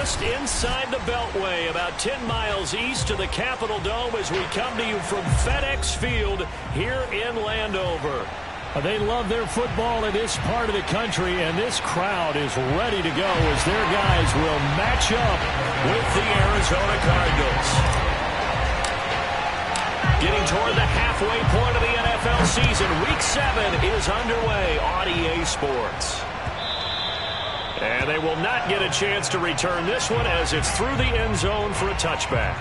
just inside the Beltway, about 10 miles east of the Capitol Dome as we come to you from FedEx Field here in Landover. They love their football in this part of the country, and this crowd is ready to go as their guys will match up with the Arizona Cardinals. Getting toward the halfway point of the NFL season, Week 7 is underway on EA Sports. And they will not get a chance to return this one as it's through the end zone for a touchback.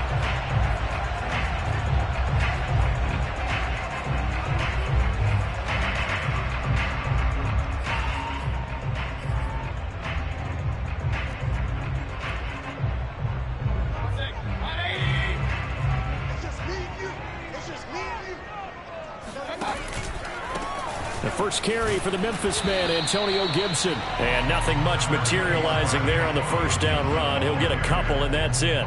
First carry for the Memphis man, Antonio Gibson. And nothing much materializing there on the first down run. He'll get a couple, and that's it.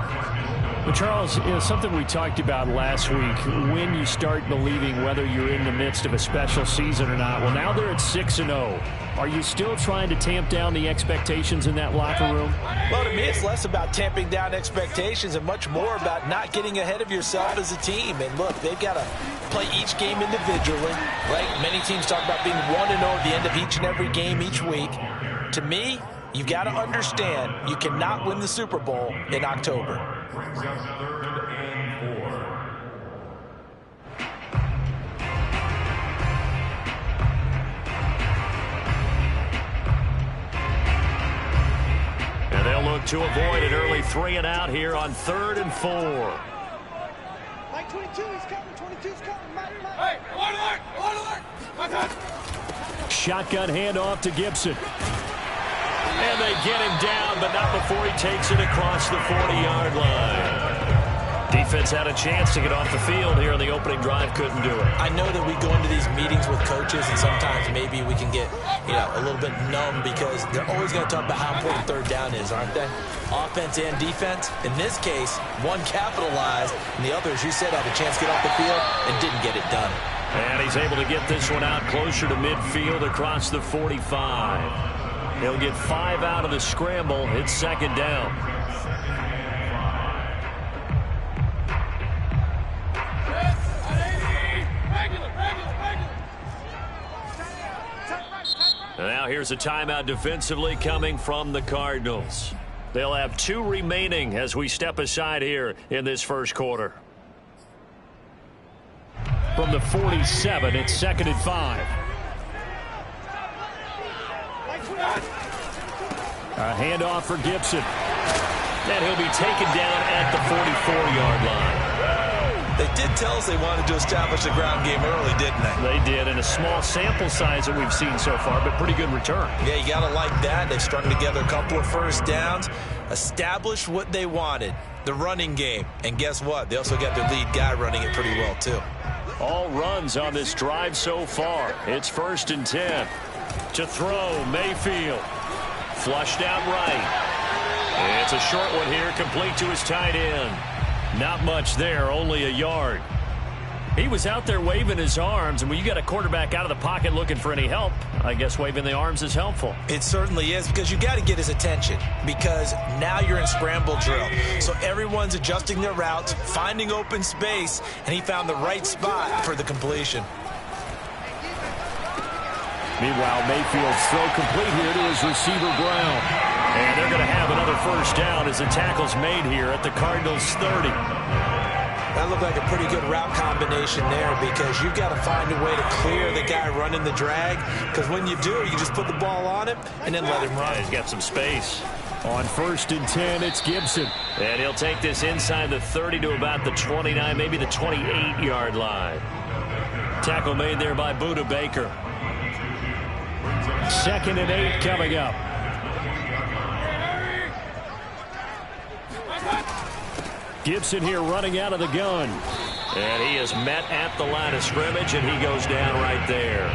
But Charles, something we talked about last week, when you start believing whether you're in the midst of a special season or not. Well, now they're at 6-0. Are you still trying to tamp down the expectations in that locker room? Well, to me, it's less about tamping down expectations and much more about not getting ahead of yourself as a team. And look, they've got to play each game individually, right? Many teams talk about being 1-0 at the end of each and every game each week. To me, you've got to understand you cannot win the Super Bowl in October. And they'll look to avoid an early 3 and out here on 3rd and 4. Mike 22, he's coming. 22's coming. Mike. Hey, alert! Shotgun handoff to Gibson. And they get him down, but not before he takes it across the 40-yard line. Defense had a chance to get off the field here in the opening drive, couldn't do it. I know that we go into these meetings with coaches, and sometimes maybe we can get, a little bit numb because they're always going to talk about how important third down is, aren't they? Offense and defense. In this case, one capitalized, and the other, as you said, had a chance to get off the field and didn't get it done. And he's able to get this one out closer to midfield across the 45. He'll get 5 out of the scramble. It's second down. And now here's a timeout defensively coming from the Cardinals. They'll have 2 remaining as we step aside here in this first quarter. From the 47, it's 2nd and 5. A handoff for Gibson. And he'll be taken down at the 44-yard line. They did tell us they wanted to establish the ground game early, didn't they? They did, and a small sample size that we've seen so far, but pretty good return. Yeah, you got to like that. They've strung together a couple of first downs, established what they wanted, the running game. And guess what? They also got their lead guy running it pretty well, too. All runs on this drive so far. It's 1st and 10. To throw, Mayfield. Flushed out right. It's a short one here, complete to his tight end. Not much there, only a yard. He was out there waving his arms, and when you got a quarterback out of the pocket looking for any help, I guess waving the arms is helpful. It certainly is, because you got to get his attention, because now you're in scramble drill. So everyone's adjusting their routes, finding open space, and he found the right spot for the completion. Meanwhile, Mayfield's throw complete here to his receiver, Brown. And they're going to have another first down as the tackle's made here at the Cardinals' 30. That looked like a pretty good route combination there, because you've got to find a way to clear the guy running the drag, because when you do, you just put the ball on him and then let him run. He's got some space. On 1st and 10, it's Gibson. And he'll take this inside the 30 to about the 29, maybe the 28-yard line. Tackle made there by Budda Baker. 2nd and 8 coming up. Gibson here running out of the gun. And he is met at the line of scrimmage, and he goes down right there.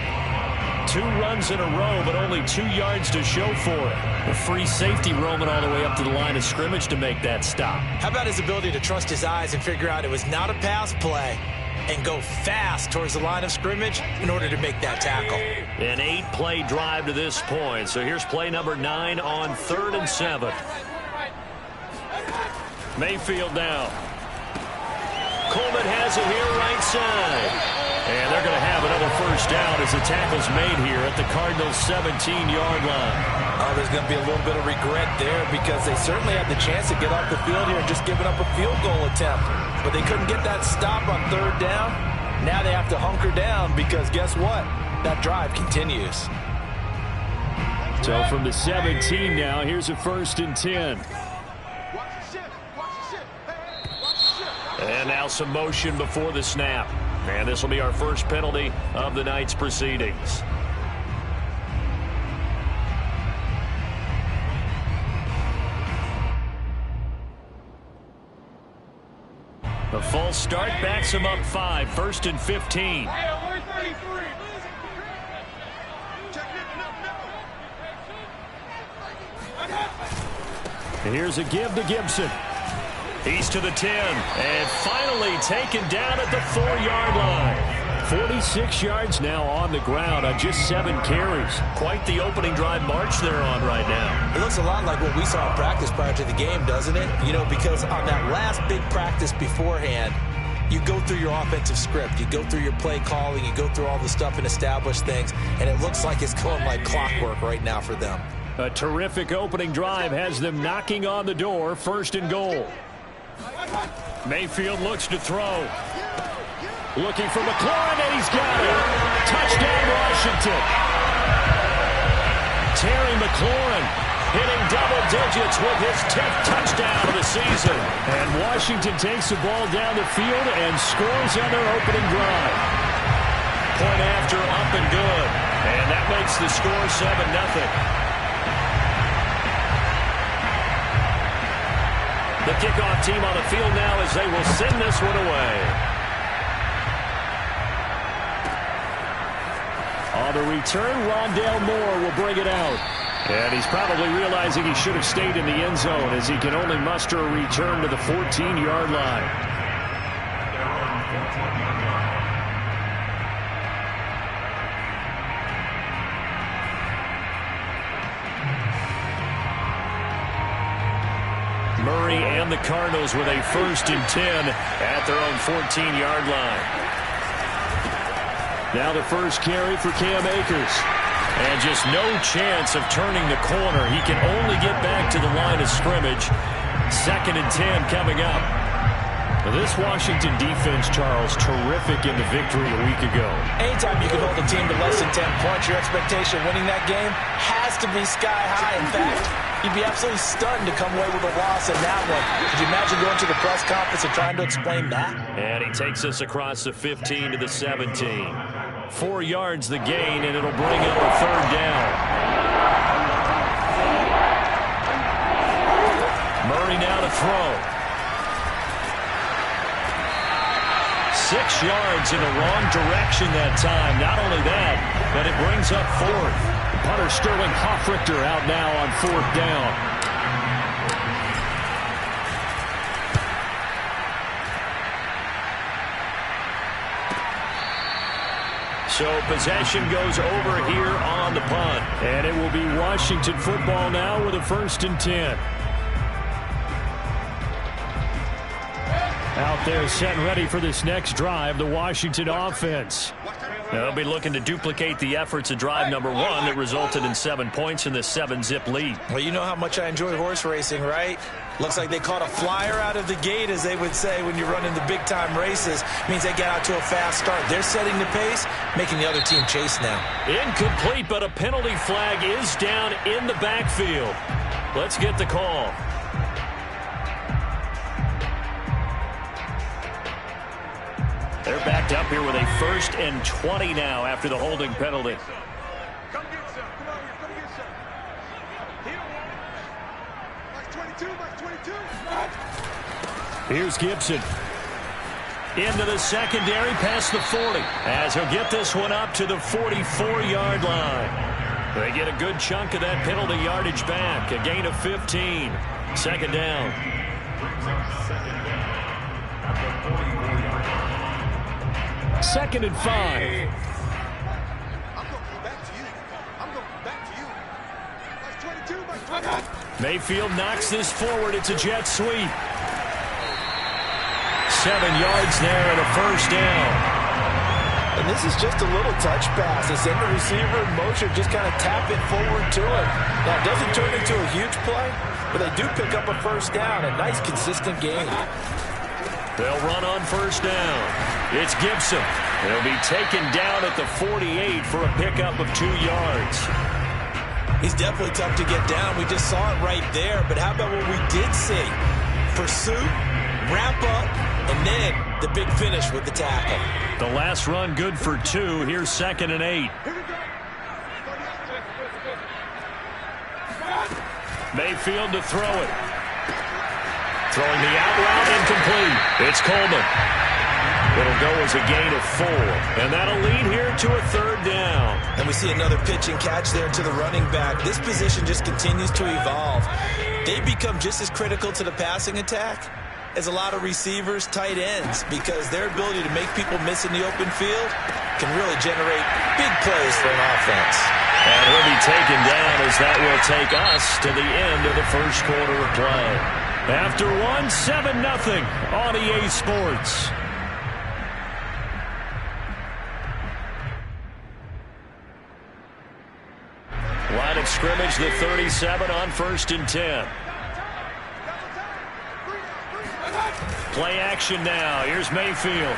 2 runs in a row, but only 2 yards to show for it. A free safety roaming all the way up to the line of scrimmage to make that stop. How about his ability to trust his eyes and figure out it was not a pass play and go fast towards the line of scrimmage in order to make that tackle. An 8-play drive to this point. So here's play number 9 on 3rd and 7. Mayfield now. Coleman has it here right side. And they're going to have another first down as the tackle's made here at the Cardinals' 17-yard line. Oh, there's going to be a little bit of regret there because they certainly had the chance to get off the field here and just giving up a field goal attempt. But they couldn't get that stop on third down. Now they have to hunker down because guess what? That drive continues. So from the 17 now, here's a 1st and 10. And now some motion before the snap. And this will be our first penalty of the night's proceedings. The false start backs him up 5. 1st and 15. Here's a give to Gibson. He's to the 10, and finally taken down at the 4-yard line. 46 yards now on the ground on just 7 carries. Quite the opening drive march they're on right now. It looks a lot like what we saw in practice prior to the game, doesn't it? You know, because on that last big practice beforehand, you go through your offensive script. You go through your play calling. You go through all the stuff and establish things, and it looks like it's going like clockwork right now for them. A terrific opening drive has them knocking on the door. 1st and goal. Mayfield looks to throw. Looking for McLaurin, and he's got it. Touchdown, Washington. Terry McLaurin hitting double digits with his 10th touchdown of the season. And Washington takes the ball down the field and scores on their opening drive. Point after, up and good. And that makes the score 7-0. The kickoff team on the field now as they will send this one away. On the return, Rondale Moore will bring it out. And he's probably realizing he should have stayed in the end zone as he can only muster a return to the 14-yard line. Murray and the Cardinals with a 1st and 10 at their own 14-yard line. Now the first carry for Cam Akers. And just no chance of turning the corner. He can only get back to the line of scrimmage. 2nd and 10 coming up. This Washington defense, Charles, terrific in the victory a week ago. Anytime you can hold a team to less than 10 points, your expectation winning that game has to be sky high. In fact, you'd be absolutely stunned to come away with a loss in that one. Could you imagine going to the press conference and trying to explain that? And he takes us across the 15 to the 17. 4 yards the gain, and it'll bring up a 3rd down. Murray now to throw. 6 yards in the wrong direction that time. Not only that, but it brings up 4th. Punter Sterling Hoffrichter out now on 4th down. So possession goes over here on the punt. And it will be Washington football now with a 1st and 10. Out there set and ready for this next drive, the Washington offense. They'll be looking to duplicate the efforts of drive number 1 that resulted in 7 points in this 7-zip lead. Well, you know how much I enjoy horse racing, right? Looks like they caught a flyer out of the gate, as they would say when you're running the big-time races. Means they get out to a fast start. They're setting the pace, making the other team chase now. Incomplete, but a penalty flag is down in the backfield. Let's get the call. They're backed up here with a 1st and 20 now after the holding penalty. Come get some. Come on here. Come get some. Here. Max 22. Max 22. Here's Gibson. Into the secondary past the 40. As he'll get this one up to the 44-yard line. They get a good chunk of that penalty yardage back. A gain of 15. 2nd down. 2nd and 5. I'm going to be back to you. I'm going to be back to you. Max 22. Max 22. Mayfield knocks this forward. It's a jet sweep. yards there and a first down. And this is just a little touch pass. They send the receiver in motion, just kind of tap it forward to him. Now, it doesn't turn into a huge play, but they do pick up a first down. A nice, consistent game. They'll run on first down. It's Gibson. He'll be taken down at the 48 for a pickup of 2 yards. He's definitely tough to get down. We just saw it right there. But how about what we did see? Pursuit, wrap up, and then the big finish with the tackle. The last run good for 2. Here's 2nd and 8. Mayfield to throw it. Throwing the out route, incomplete. It's Coleman. It'll go as a gain of 4. And that'll lead here to a 3rd down. And we see another pitch and catch there to the running back. This position just continues to evolve. They become just as critical to the passing attack as a lot of receivers, tight ends, because their ability to make people miss in the open field can really generate big plays for an offense. And he'll be taken down as that will take us to the end of the first quarter of play. After 7-0 on EA Sports. Line of scrimmage, the 37 on 1st and 10. Play action now. Here's Mayfield.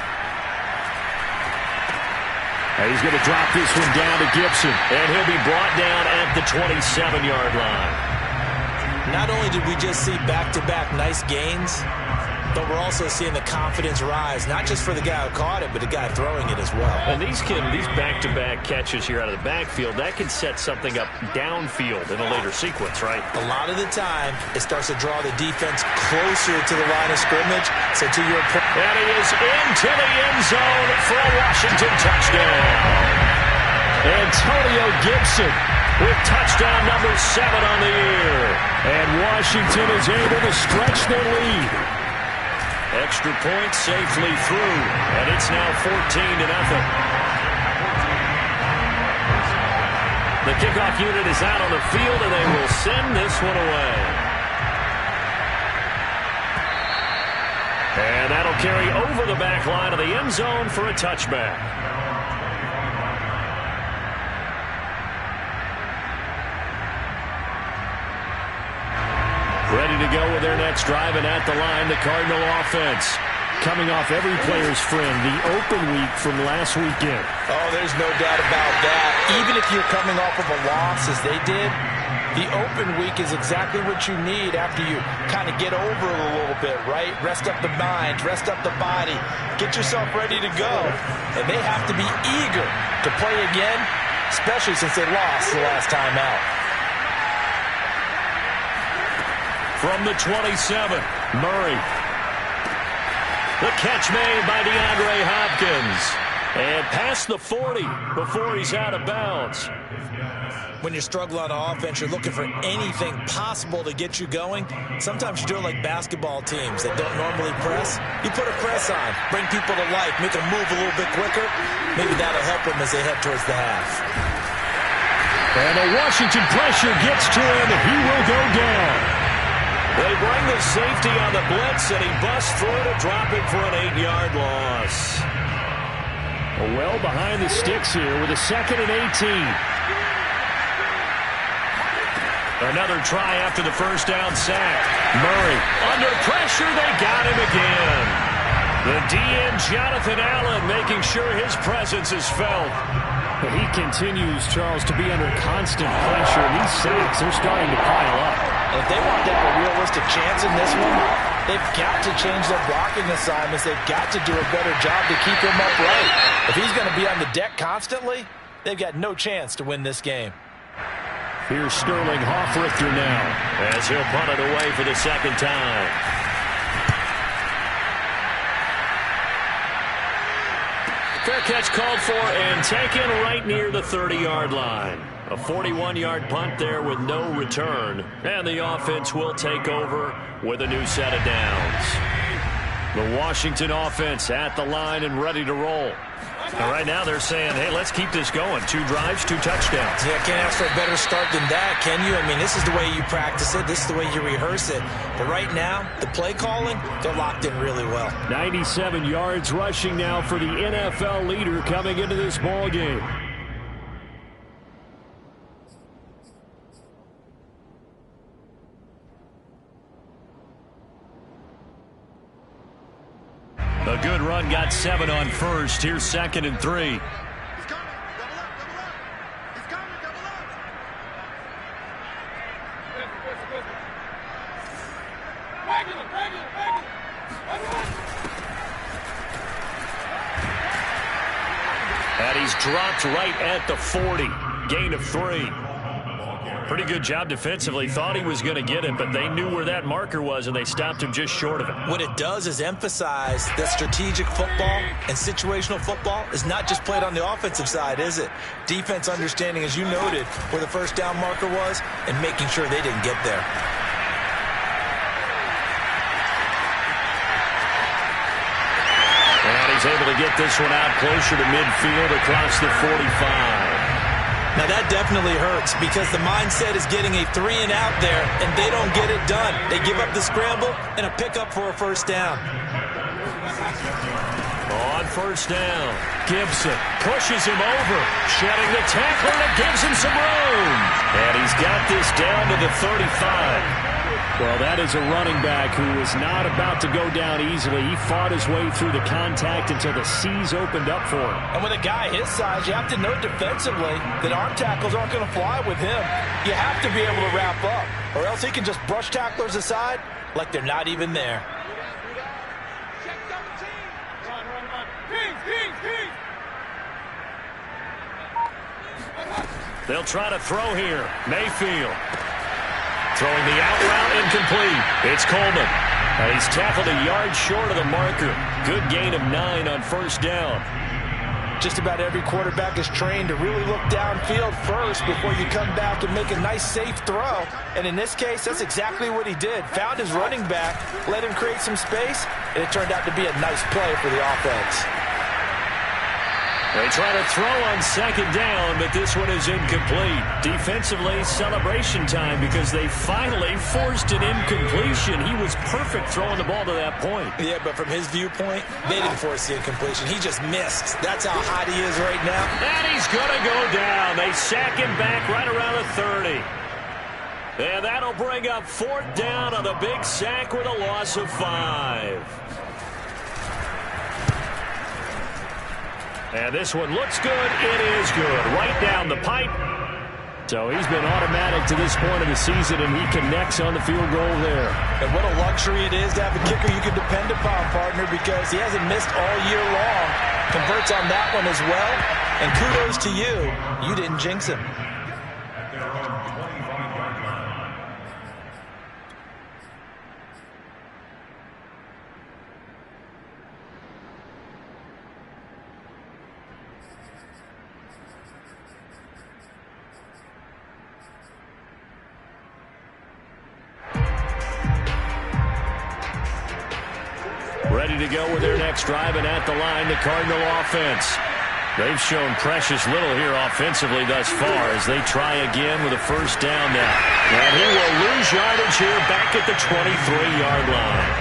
And he's going to drop this one down to Gibson. And he'll be brought down at the 27-yard line. Not only did we just see back-to-back nice gains, but we're also seeing the confidence rise, not just for the guy who caught it, but the guy throwing it as well. And these back-to-back catches here out of the backfield, that can set something up downfield in a later sequence, right? A lot of the time, it starts to draw the defense closer to the line of scrimmage. So to your point, and he is into the end zone for a Washington touchdown. Antonio Gibson with touchdown number 7 on the year. And Washington is able to stretch their lead. Extra point safely through, and it's now 14-0. The kickoff unit is out on the field, and they will send this one away. And that'll carry over the back line of the end zone for a touchback. Ready to go with their next drive, and at the line, the Cardinal offense. Coming off every player's friend, the open week from last weekend. Oh, there's no doubt about that. Even if you're coming off of a loss as they did, the open week is exactly what you need after you kind of get over it a little bit, right? Rest up the mind, rest up the body, get yourself ready to go. And they have to be eager to play again, especially since they lost the last time out. From the 27, Murray. The catch made by DeAndre Hopkins. And past the 40 before he's out of bounds. When you struggle on offense, you're looking for anything possible to get you going. Sometimes you do it like basketball teams that don't normally press. You put a press on, bring people to life, make them move a little bit quicker. Maybe that'll help them as they head towards the half. And the Washington pressure gets to him, and he will go down. They bring the safety on the blitz, and he busts through to drop it for an 8-yard loss. Well behind the sticks here with a 2nd and 18. Another try after the first down sack. Murray under pressure. They got him again. The DN, Jonathan Allen, making sure his presence is felt. He continues, Charles, to be under constant pressure. And these sacks are starting to pile up. If they want to have a realistic chance in this one, they've got to change their blocking assignments. They've got to do a better job to keep him upright. If he's going to be on the deck constantly, they've got no chance to win this game. Here's Sterling Hoffrichter now, as he'll punt it away for the 2nd time. Fair catch called for and taken right near the 30-yard line. A 41-yard punt there with no return. And the offense will take over with a new set of downs. The Washington offense at the line and ready to roll. And right now they're saying, hey, let's keep this going. 2 drives, 2 touchdowns. Yeah, can't ask for a better start than that, can you? I mean, this is the way you practice it. This is the way you rehearse it. But right now, the play calling, they're locked in really well. 97 yards rushing now for the NFL leader coming into this ball game. A good run, got 7 on first. Here's 2nd and 3. He's coming. Double up. He's coming. Double up. And he's dropped right at the 40. Gain of 3. Pretty good job defensively. Thought he was going to get it, but they knew where that marker was, and they stopped him just short of it. What it does is emphasize that strategic football and situational football is not just played on the offensive side, is it? Defense understanding, as you noted, where the first down marker was and making sure they didn't get there. And he's able to get this one out closer to midfield across the 45. Now that definitely hurts because the mindset is getting a 3 and out there, and they don't get it done. They give up the scramble and a pickup for a first down. On first down, Gibson pushes him over, shedding the tackler, and it gives him some room. And he's got this down to the 35. Well, that is a running back who is not about to go down easily. He fought his way through the contact until the C's opened up for him. And with a guy his size, you have to know defensively that arm tackles aren't going to fly with him. You have to be able to wrap up, or else he can just brush tacklers aside like they're not even there. Check 17. Run. Kings. They'll try to throw here. Mayfield. Throwing the out route incomplete. It's Coleman. And he's tackled a yard short of the marker. Good gain of 9 on first down. Just about every quarterback is trained to really look downfield first before you come back and make a nice, safe throw. And in this case, that's exactly what he did. Found his running back, let him create some space, and it turned out to be a nice play for the offense. They try to throw on second down, but this one is incomplete. Defensively, celebration time because they finally forced an incompletion. He was perfect throwing the ball to that point. Yeah, but from his viewpoint, they didn't force the incompletion. He just missed. That's how hot he is right now. And he's going to go down. They sack him back right around the 30. And that'll bring up 4th down on the big sack with a loss of 5. And this one looks good. It is good. Right down the pipe. So he's been automatic to this point of the season, and he connects on the field goal there. And what a luxury it is to have a kicker you can depend upon, partner, because he hasn't missed all year long. Converts on that one as well. And kudos to you. You didn't jinx him. Ready to go with their next drive, and at the line, the Cardinal offense. They've shown precious little here offensively thus far as they try again with a first down now. And he will lose yardage here back at the 23-yard line.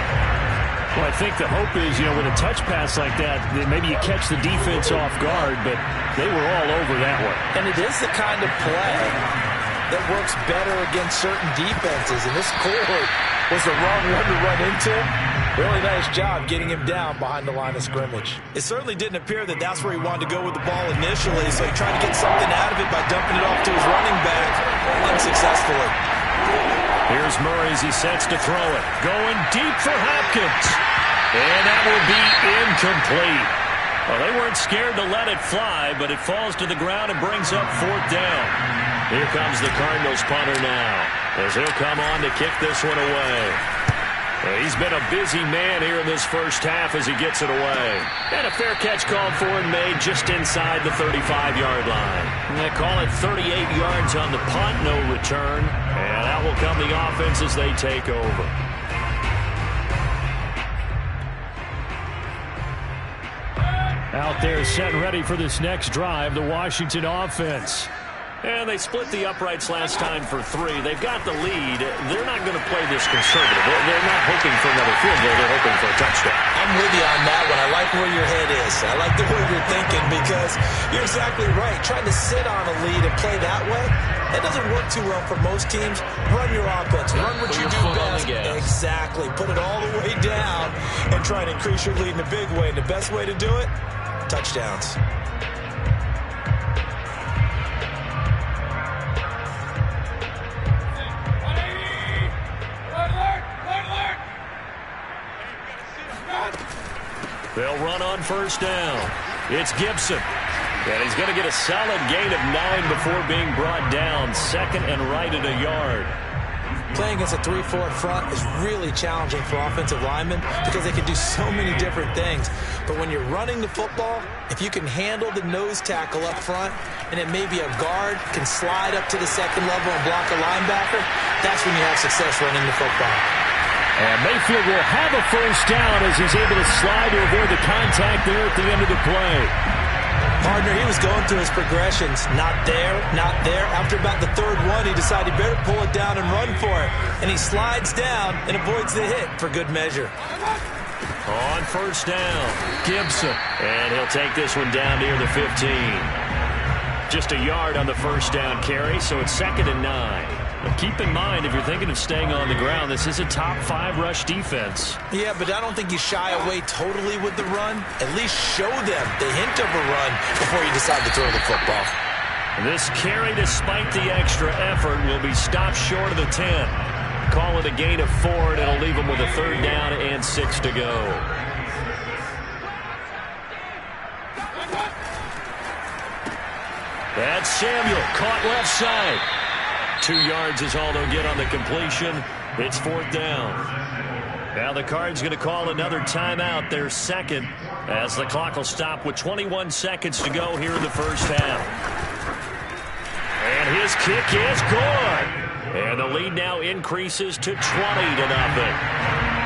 Well, I think the hope is, with a touch pass like that maybe you catch the defense off guard, but they were all over that one. And it is the kind of play that works better against certain defenses, and this clearly was the wrong one to run into. Really nice job getting him down behind the line of scrimmage. It certainly didn't appear that that's where he wanted to go with the ball initially, so he tried to get something out of it by dumping it off to his running back unsuccessfully. Here's Murray as he sets to throw it. Going deep for Hopkins. And that will be incomplete. Well, they weren't scared to let it fly, but it falls to the ground and brings up 4th down. Here comes the Cardinals punter now, as he'll come on to kick this one away. He's been a busy man here in this first half as he gets it away. And a fair catch called for and made just inside the 35-yard line. And they call it 38 yards on the punt, no return. And out will come the offense as they take over. Out there set and ready for this next drive, the Washington offense. And they split the uprights last time for 3. They've got the lead. They're not going to play this conservative. They're not hoping for another field goal. They're hoping for a touchdown. I'm with you on that one. I like where your head is. I like the way you're thinking because you're exactly right. Trying to sit on a lead and play that way, that doesn't work too well for most teams. Run your offense. Run what you do best. Exactly. Put it all the way down and try and increase your lead in a big way. And the best way to do it, touchdowns. They'll run on first down. It's Gibson. And he's going to get a solid gain of 9 before being brought down. Second and right at a yard. Playing against a 3-4 front is really challenging for offensive linemen because they can do so many different things. But when you're running the football, if you can handle the nose tackle up front, and it may be a guard can slide up to the second level and block a linebacker, that's when you have success running the football. And Mayfield will have a first down as he's able to slide to avoid the contact there at the end of the play. Partner, he was going through his progressions. Not there, not there. After about the third one, he decided he better pull it down and run for it. And he slides down and avoids the hit for good measure. On first down, Gibson. And he'll take this one down near the 15. Just a yard on the first down carry, so it's 2nd and 9. But keep in mind, if you're thinking of staying on the ground, this is a top 5 rush defense. Yeah, but I don't think you shy away totally with the run. At least show them the hint of a run before you decide to throw the football. This carry, despite the extra effort, will be stopped short of the 10. Call it a gain of 4, and it'll leave them with a 3rd down and 6 to go. That's Samuel, caught left side. 2 yards is all they'll get on the completion. It's 4th down. Now the Cards going to call another timeout, their second, as the clock will stop with 21 seconds to go here in the first half. And his kick is good. And the lead now increases to 20-0.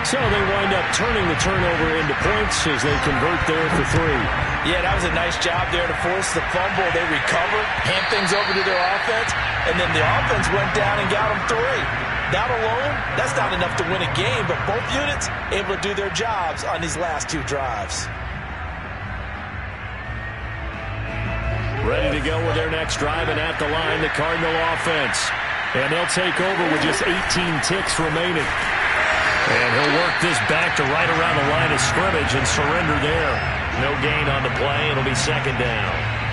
So they wind up turning the turnover into points as they convert there for 3. Yeah, that was a nice job there to force the fumble. They recover, hand things over to their offense, and then the offense went down and got them 3. That alone, that's not enough to win a game, but both units able to do their jobs on these last 2 drives. Ready to go with their next drive, and at the line, the Cardinal offense. And they'll take over with just 18 ticks remaining. And he'll work this back to right around the line of scrimmage and surrender there. No gain on the play. It'll be 2nd down.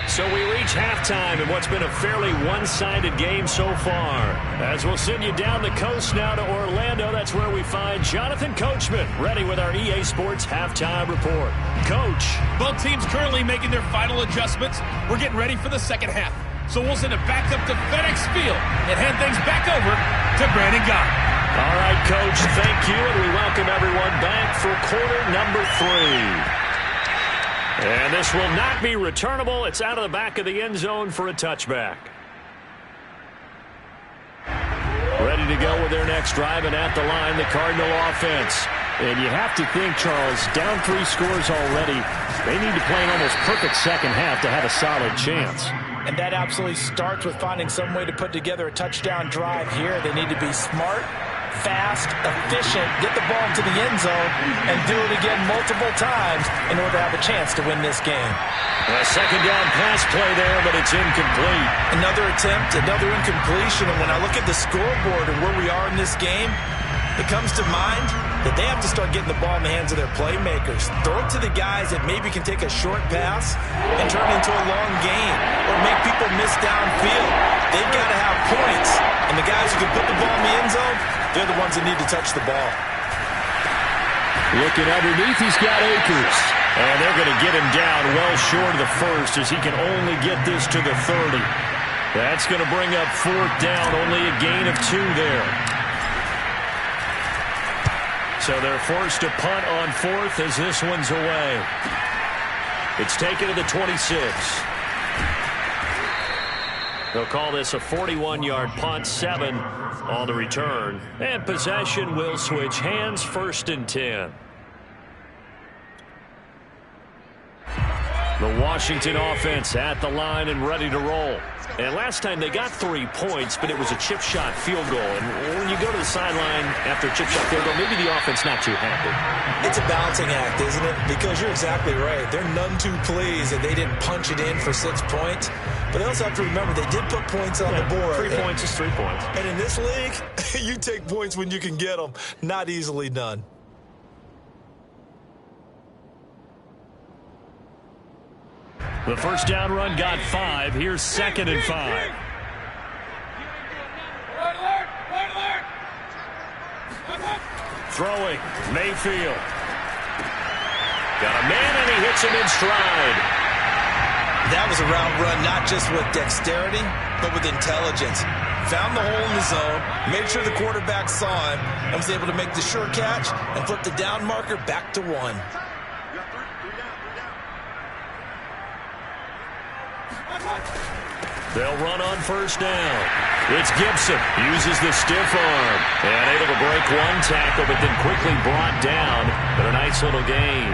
So we reach halftime in what's been a fairly one-sided game so far. As we'll send you down the coast now to Orlando, that's where we find Jonathan Coachman, ready with our EA Sports Halftime Report. Coach. Both teams currently making their final adjustments. We're getting ready for the second half. So we'll send it back up to FedEx Field and hand things back over to Brandon Gott. All right, Coach, thank you, and we welcome everyone back for quarter number 3. And this will not be returnable. It's out of the back of the end zone for a touchback. Ready to go with their next drive, and at the line, the Cardinal offense. And you have to think, Charles, down 3 scores already. They need to play an almost perfect second half to have a solid chance. And that absolutely starts with finding some way to put together a touchdown drive here. They need to be smart, fast, efficient, get the ball into the end zone, and do it again multiple times in order to have a chance to win this game. A second down pass play there, but it's incomplete. Another attempt, another incompletion, and when I look at the scoreboard and where we are in this game, it comes to mind that they have to start getting the ball in the hands of their playmakers. Throw it to the guys that maybe can take a short pass and turn it into a long gain or make people miss downfield. They've got to have points, and the guys who can put the ball in the end zone, they're the ones that need to touch the ball. Looking underneath, he's got Akers. And they're going to get him down well short of the first as he can only get this to the 30. That's going to bring up 4th down, only a gain of 2 there. So they're forced to punt on 4th as this one's away. It's taken to the 26. They'll call this a 41-yard punt, 7 on the return. And possession will switch hands, 1st and 10. The Washington offense at the line and ready to roll. And last time they got 3 points, but it was a chip shot field goal. And when you go to the sideline after a chip shot field goal, maybe the offense not too happy. It's a balancing act, isn't it? Because you're exactly right. They're none too pleased that they didn't punch it in for 6 points. But they also have to remember they did put points on the board. 3 points is 3 points. And in this league, you take points when you can get them. Not easily done. The first down run got 5. Here's 2nd and 5. Throwing, Mayfield. Got a man, and he hits him in stride. That was a route run not just with dexterity, but with intelligence. Found the hole in the zone, made sure the quarterback saw him, and was able to make the sure catch and flip the down marker back to 1. They'll run on first down. It's Gibson. Uses the stiff arm. And able to break one tackle, but then quickly brought down. But a nice little gain.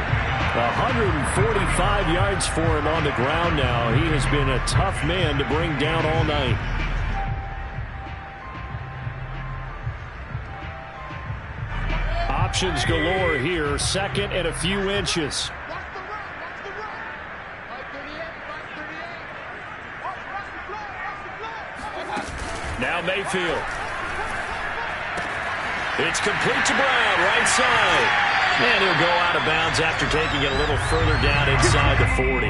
145 yards for him on the ground now. He has been a tough man to bring down all night. Options galore here. 2nd and a few inches. Now Mayfield. It's complete to Brown, right side. And he'll go out of bounds after taking it a little further down inside the 40.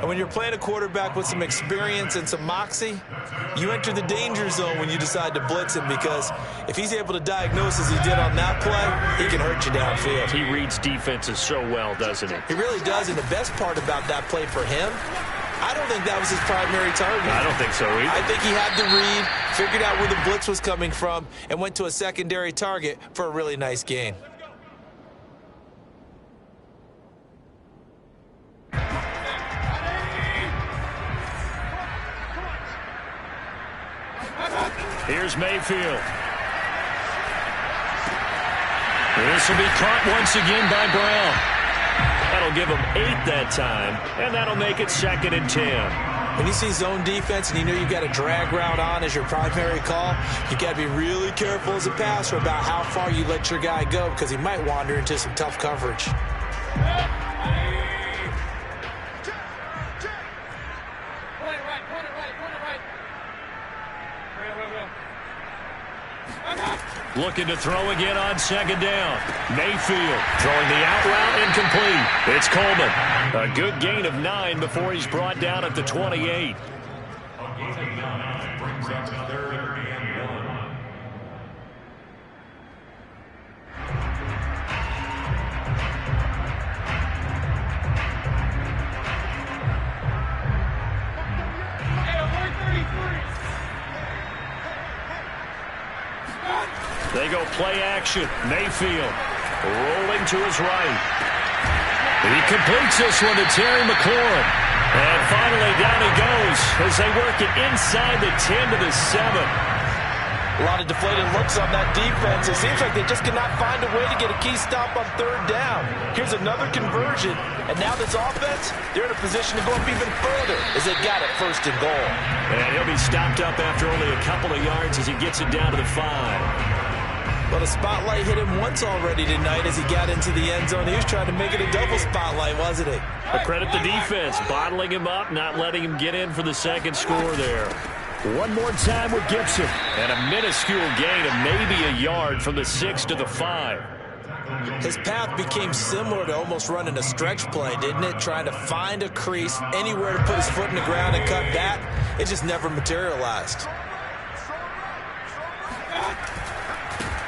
And when you're playing a quarterback with some experience and some moxie, you enter the danger zone when you decide to blitz him, because if he's able to diagnose as he did on that play, he can hurt you downfield. He reads defenses so well, doesn't he? He really does, and the best part about that play for him, I don't think that was his primary target. I don't think so either. I think he had the read, figured out where the blitz was coming from, and went to a secondary target for a really nice gain. Here's Mayfield. This will be caught once again by Brown. That'll give him 8 that time, and that'll make it 2nd and 10. When you see zone defense and you know you've got a drag route on as your primary call, you've got to be really careful as a passer about how far you let your guy go, because he might wander into some tough coverage. Looking to throw again on 2nd down. Mayfield throwing the out route, incomplete. It's Coleman. A good gain of 9 before he's brought down at the 28. They go play action. Mayfield rolling to his right. He completes this one to Terry McLaurin. And finally down he goes as they work it inside the 10 to the 7. A lot of deflated looks on that defense. It seems like they just cannot find a way to get a key stop on 3rd down. Here's another conversion. And now this offense, they're in a position to go up even further as they got it 1st and goal. And he'll be stopped up after only a couple of yards as he gets it down to the 5. Well, the spotlight hit him once already tonight as he got into the end zone. He was trying to make it a double spotlight, wasn't he? But credit the defense, bottling him up, not letting him get in for the 2nd score there. One more time with Gibson. And a minuscule gain of maybe a yard from the 6 to the 5. His path became similar to almost running a stretch play, didn't it? Trying to find a crease, anywhere to put his foot in the ground and cut back. It just never materialized.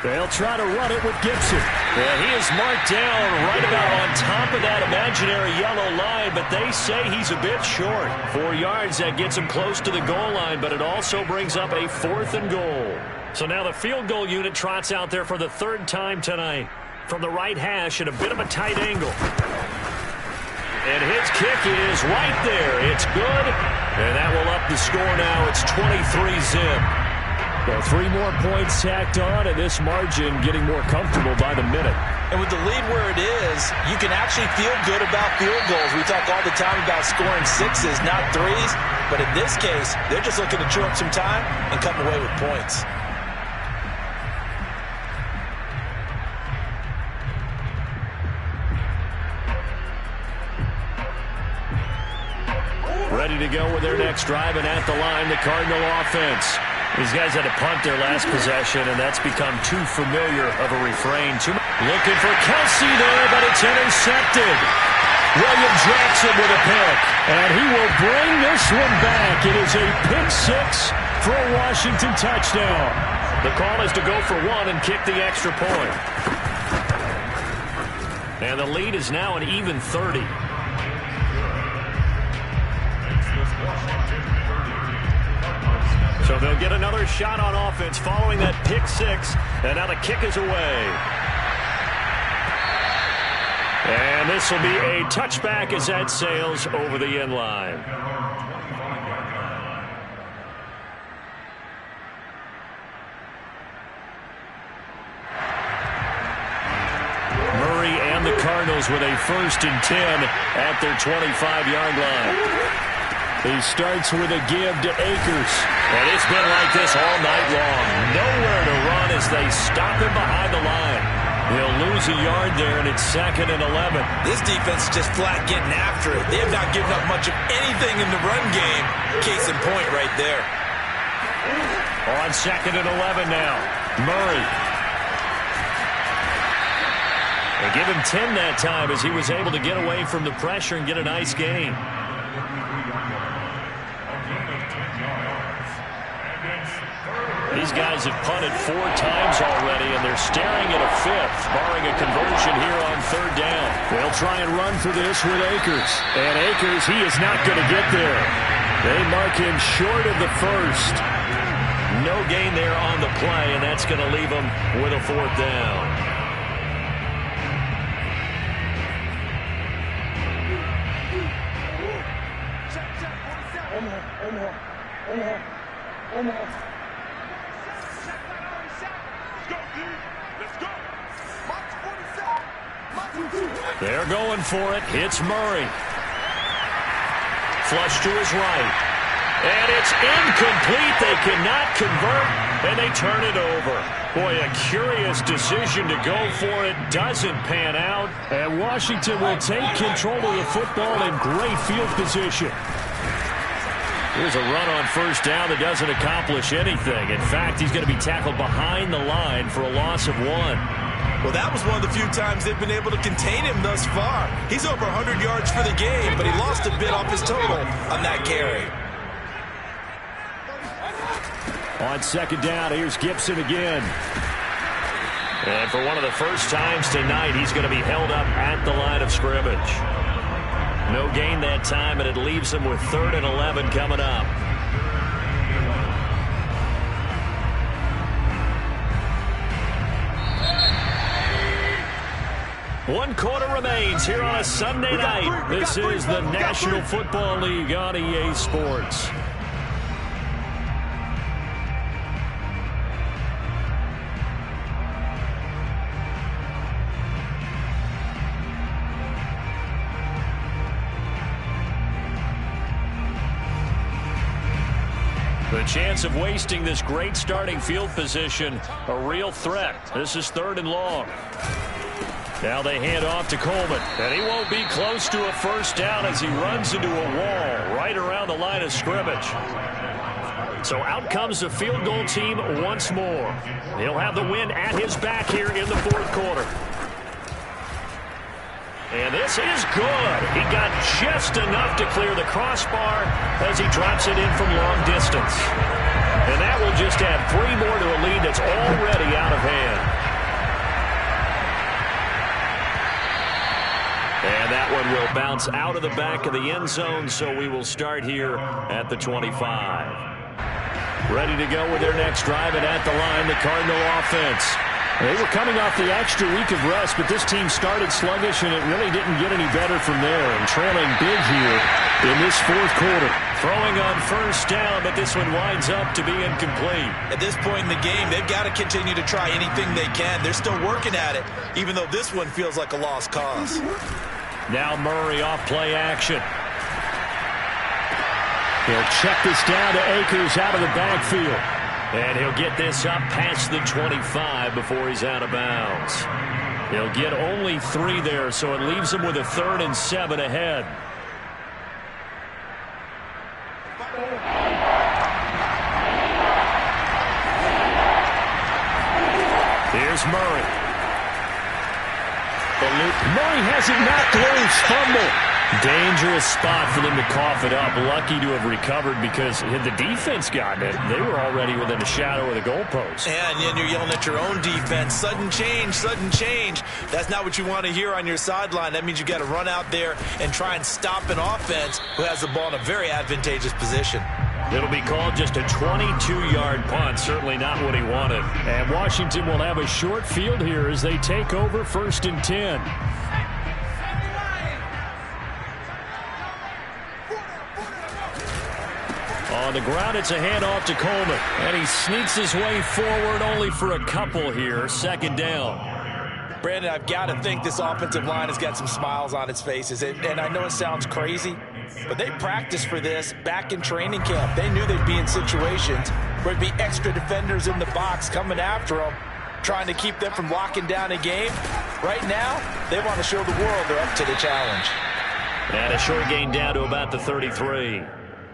They'll try to run it with Gibson. Yeah, he is marked down right about on top of that imaginary yellow line, but they say he's a bit short. 4 yards, that gets him close to the goal line, but it also brings up a 4th and goal. So now the field goal unit trots out there for the 3rd time tonight. From the right hash at a bit of a tight angle. And his kick is right there. It's good. And that will up the score now. It's 23-zip. Well, 3 more points tacked on, and this margin getting more comfortable by the minute. And with the lead where it is, you can actually feel good about field goals. We talk all the time about scoring 6s, not 3s. But in this case, they're just looking to chew up some time and come away with points. Ready to go with their next drive, and at the line, the Cardinal offense. These guys had to punt their last possession, and that's become too familiar of a refrain. Looking for Kelsey there, but it's intercepted. William Jackson with a pick, and he will bring this one back. It is a pick 6 for a Washington touchdown. The call is to go for 1 and kick the extra point. And the lead is now an even 30. So they'll get another shot on offense following that pick 6. And now the kick is away. And this will be a touchback as that sails over the end line. Murray and the Cardinals with a 1st and 10 at their 25-yard line. He starts with a give to Akers. And it's been like this all night long. Nowhere to run as they stop him behind the line. He'll lose a yard there, and it's 2nd and 11. This defense is just flat getting after it. They have not given up much of anything in the run game. Case in point right there. On 2nd and 11 now. Murray. They give him 10 that time as he was able to get away from the pressure and get a nice gain. These guys have punted 4 times already, and they're staring at a 5th, barring a conversion here on 3rd down. They'll try and run for this with Akers. And Akers, he is not going to get there. They mark him short of the 1st. No gain there on the play, and that's going to leave them with a 4th down. They're going for it. It's Murray. Flush to his right. And it's incomplete. They cannot convert, and they turn it over. Boy, a curious decision to go for it. Doesn't pan out. And Washington will take control of the football in great field position. Here's a run on 1st down that doesn't accomplish anything. In fact, he's going to be tackled behind the line for a loss of 1. Well, that was one of the few times they've been able to contain him thus far. He's over 100 yards for the game, but he lost a bit off his total on that carry. On 2nd down, here's Gibson again. And for one of the first times tonight, he's going to be held up at the line of scrimmage. No gain that time, and it leaves him with 3rd and 11 coming up. One quarter remains here on a Sunday night. This is the National Football League on EA Sports. The chance of wasting this great starting field position, a real threat. This is 3rd and long. Now they hand off to Coleman, and he won't be close to a 1st down as he runs into a wall right around the line of scrimmage. So out comes the field goal team once more. He'll have the win at his back here in the 4th quarter. And this is good. He got just enough to clear the crossbar as he drops it in from long distance. And that will just add 3 more to a lead that's already out of hand. And that one will bounce out of the back of the end zone, so we will start here at the 25. Ready to go with their next drive, and at the line, the Cardinal offense. They were coming off the extra week of rest, but this team started sluggish, and it really didn't get any better from there, and trailing big here in this 4th quarter. Throwing on first down, but this one winds up to be incomplete. At this point in the game, they've got to continue to try anything they can. They're still working at it, even though this one feels like a lost cause. Now Murray off play action. He'll check this down to Akers out of the backfield. And he'll get this up past the 25 before he's out of bounds. He'll get only 3 there, so it leaves him with a 3rd and 7 ahead. Here's Murray. Murray has it knocked loose. Fumble. Dangerous spot for them to cough it up. Lucky to have recovered because had the defense gotten it, they were already within a shadow of the goalpost. And then you're yelling at your own defense. Sudden change, sudden change. That's not what you want to hear on your sideline. That means you got to run out there and try and stop an offense who has the ball in a very advantageous position. It'll be called just a 22-yard punt. Certainly not what he wanted. And Washington will have a short field here as they take over 1st and 10. On the ground, it's a handoff to Coleman. And he sneaks his way forward only for a couple here. 2nd down. Brandon, I've got to think this offensive line has got some smiles on its faces. And I know it sounds crazy, but they practiced for this back in training camp. They knew they'd be in situations where there'd be extra defenders in the box coming after them, trying to keep them from locking down a game. Right now, they want to show the world they're up to the challenge. And a short gain down to about the 33.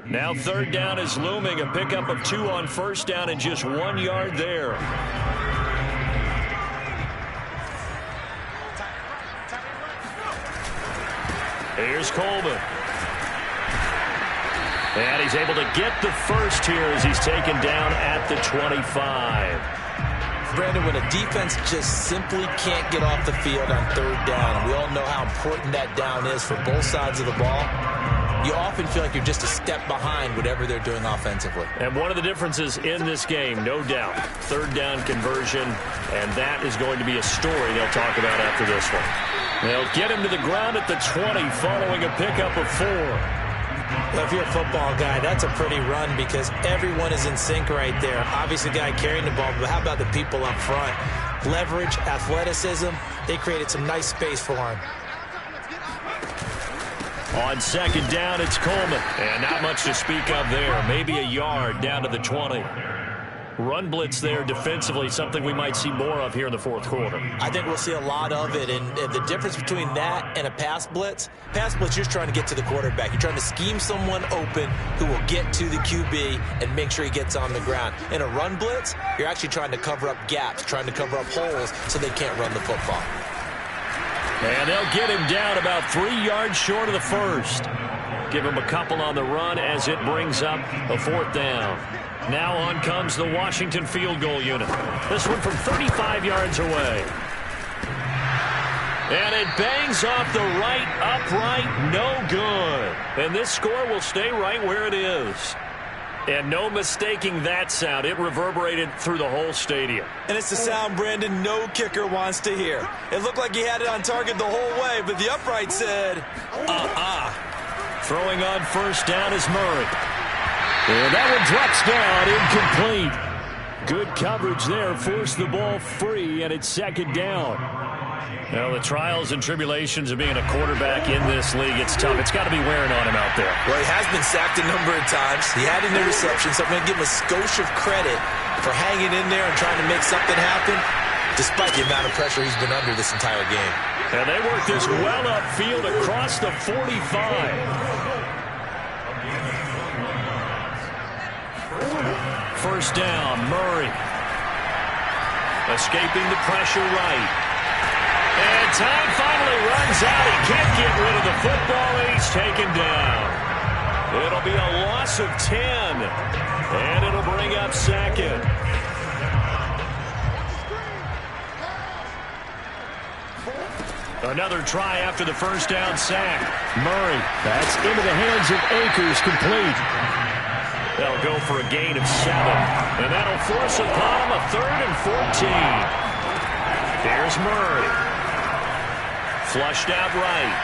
Now 3rd down is looming. A pickup of 2 on 1st down and just 1 yard there. Here's Coleman. And he's able to get the first here as he's taken down at the 25. Brandon, when a defense just simply can't get off the field on 3rd down, and we all know how important that down is for both sides of the ball, you often feel like you're just a step behind whatever they're doing offensively. And one of the differences in this game, no doubt, 3rd down conversion, and that is going to be a story they'll talk about after this one. They'll get him to the ground at the 20 following a pickup of 4. Well, if you're a football guy, that's a pretty run because everyone is in sync right there. Obviously, the guy carrying the ball, but how about the people up front? Leverage, athleticism, they created some nice space for him. On 2nd down, it's Coleman. And not much to speak of there. Maybe a yard down to the 20. Run blitz there defensively, something we might see more of here in the 4th quarter. I think we'll see a lot of it, and the difference between that and a pass blitz, you're just trying to get to the quarterback. You're trying to scheme someone open who will get to the QB and make sure he gets on the ground. In a run blitz, you're actually trying to cover up gaps, trying to cover up holes so they can't run the football. And they'll get him down about 3 yards short of the first. Give him a couple on the run as it brings up a 4th down. Now on comes the Washington field goal unit. This one from 35 yards away. And it bangs off the right upright, no good. And this score will stay right where it is. And no mistaking that sound. It reverberated through the whole stadium. And it's the sound, Brandon, no kicker wants to hear. It looked like he had it on target the whole way, but the upright said, Throwing on 1st down is Murray. And that one drops down, incomplete. Good coverage there, forced the ball free, and it's 2nd down. Well, the trials and tribulations of being a quarterback in this league, it's tough. It's got to be wearing on him out there. Well, he has been sacked a number of times. He had an interception, so I'm going to give him a skosh of credit for hanging in there and trying to make something happen, despite the amount of pressure he's been under this entire game. And they work this well upfield across the 45. 1st down, Murray. Escaping the pressure right. And time finally runs out. He can't get rid of the football, and he's taken down. It'll be a loss of 10, and it'll bring up 2nd. Another try after the 1st down sack. Murray, that's into the hands of Akers, complete. They'll go for a gain of 7, and that'll force upon him a 3rd and 14. There's Murray. Flushed out right.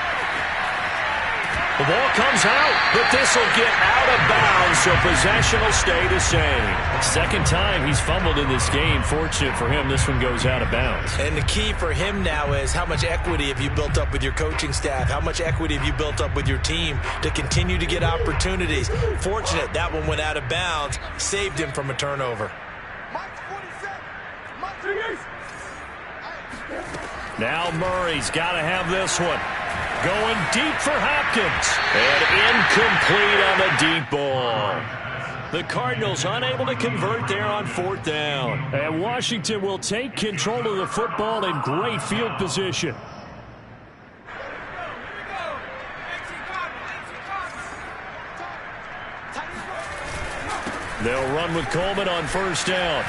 The ball comes out, but this will get out of bounds, so possession will stay the same. Second time he's fumbled in this game. Fortunate for him, this one goes out of bounds. And the key for him now is how much equity have you built up with your coaching staff? How much equity have you built up with your team to continue to get opportunities? Fortunate that one went out of bounds, saved him from a turnover. Now Murray's got to have this one. Going deep for Hopkins. And incomplete on the deep ball. The Cardinals unable to convert there on fourth down. And Washington will take control of the football in great field position. They'll run with Coleman on first down.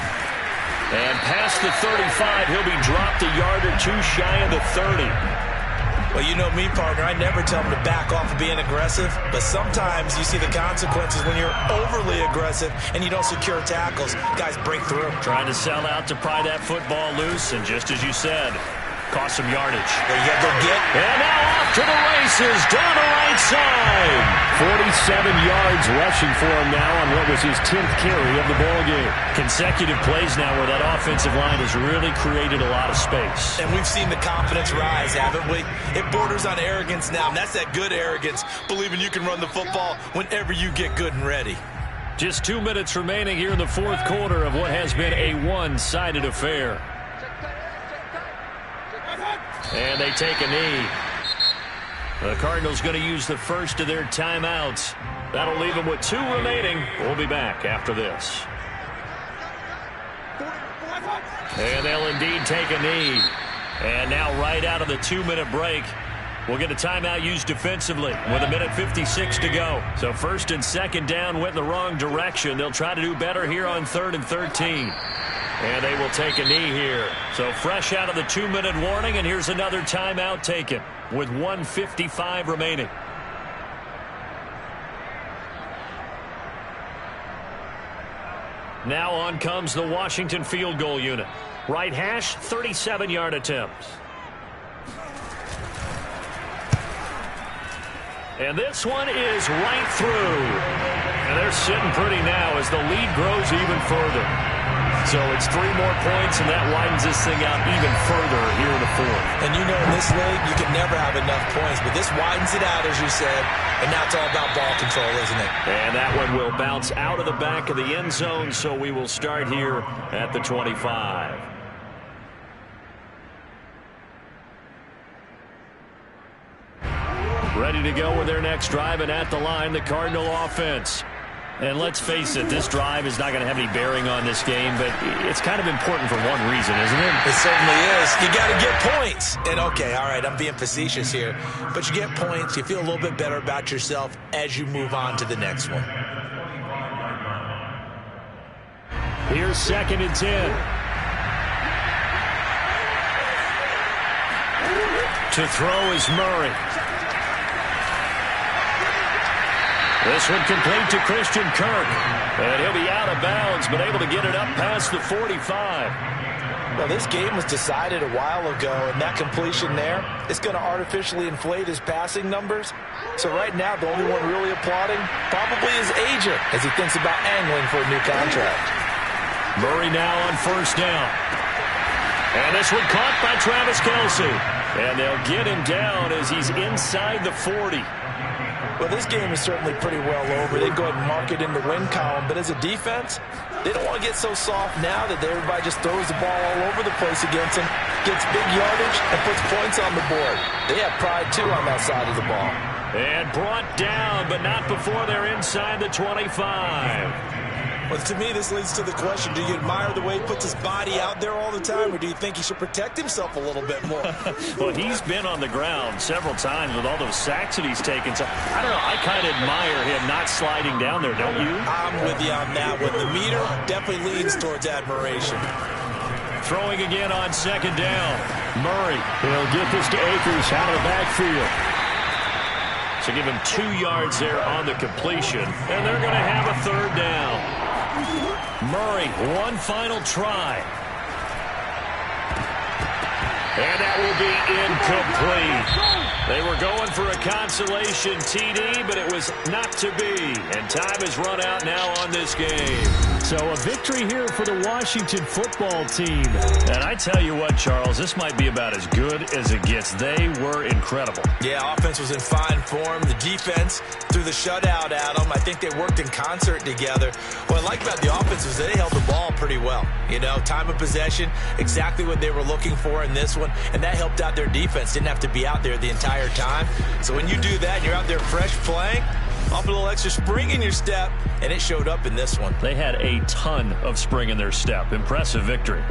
And past the 35, he'll be dropped a yard or two shy of the 30. Well, you know me, partner. I never tell them to back off of being aggressive, but sometimes you see the consequences when you're overly aggressive and you don't secure tackles. Guys break through. Trying to sell out to pry that football loose, and just as you said, cost some yardage. There you go, get. And now off to the races, down the right side. 47 yards rushing for him now on what was his 10th carry of the ball game. Consecutive plays now where that offensive line has really created a lot of space. And we've seen the confidence rise, haven't we? It borders on arrogance now, and that's that good arrogance, believing you can run the football whenever you get good and ready. Just 2 minutes remaining here in the fourth quarter of what has been a one-sided affair. And they take a knee. The Cardinals going to use the first of their timeouts. That'll leave them with 2 remaining. We'll be back after this. And they'll indeed take a knee. And now right out of the 2-minute break, we'll get a timeout used defensively with 1:56 to go. So first and second down went in the wrong direction. They'll try to do better here on 3rd and 13. And they will take a knee here. So fresh out of the 2-minute warning, and here's another timeout taken with 1:55 remaining. Now on comes the Washington field goal unit. Right hash, 37-yard attempts. And this one is right through. And they're sitting pretty now as the lead grows even further. So it's 3 more points, and that widens this thing out even further here in the fourth. And you know in this league, you can never have enough points, but this widens it out, as you said, and now it's all about ball control, isn't it? And that one will bounce out of the back of the end zone, so we will start here at the 25. Ready to go with their next drive, and at the line, the Cardinal offense. And let's face it, this drive is not going to have any bearing on this game, but it's kind of important for one reason, isn't it? It certainly is. You got to get points. And okay, all right, I'm being facetious here, but you get points, you feel a little bit better about yourself as you move on to the next one. Here's 2nd and 10. To throw is Murray. This one complete to Christian Kirk. And he'll be out of bounds, but able to get it up past the 45. Well, this game was decided a while ago, and that completion there is going to artificially inflate his passing numbers. So right now, the only one really applauding probably his agent as he thinks about angling for a new contract. Murray now on first down. And this one caught by Travis Kelce. And they'll get him down as he's inside the 40. Well, this game is certainly pretty well over. They go ahead and mark it in the win column. But as a defense, they don't want to get so soft now that everybody just throws the ball all over the place against them, gets big yardage, and puts points on the board. They have pride, too, on that side of the ball. And brought down, but not before they're inside the 25. Well, to me, this leads to the question, do you admire the way he puts his body out there all the time, or do you think he should protect himself a little bit more? Well, he's been on the ground several times with all those sacks that he's taken. So, I don't know, I kind of admire him not sliding down there, don't you? I'm with you on that one. The meter definitely leans towards admiration. Throwing again on second down. Murray. He'll get this to Akers out of the backfield. So give him 2 yards there on the completion. And they're going to have a third down. Murray, one final try. And that will be incomplete. They were going for a consolation TD, but it was not to be. And time has run out now on this game. So a victory here for the Washington football team. And I tell you what, Charles, this might be about as good as it gets. They were incredible. Yeah, offense was in fine form. The defense threw the shutout at them. I think they worked in concert together. What I like about the offense was they held the ball pretty well. You know, time of possession, exactly what they were looking for in this one, and that helped out their defense. Didn't have to be out there the entire time. So when you do that and you're out there fresh playing, off a little extra spring in your step, and it showed up in this one. They had a ton of spring in their step. Impressive victory.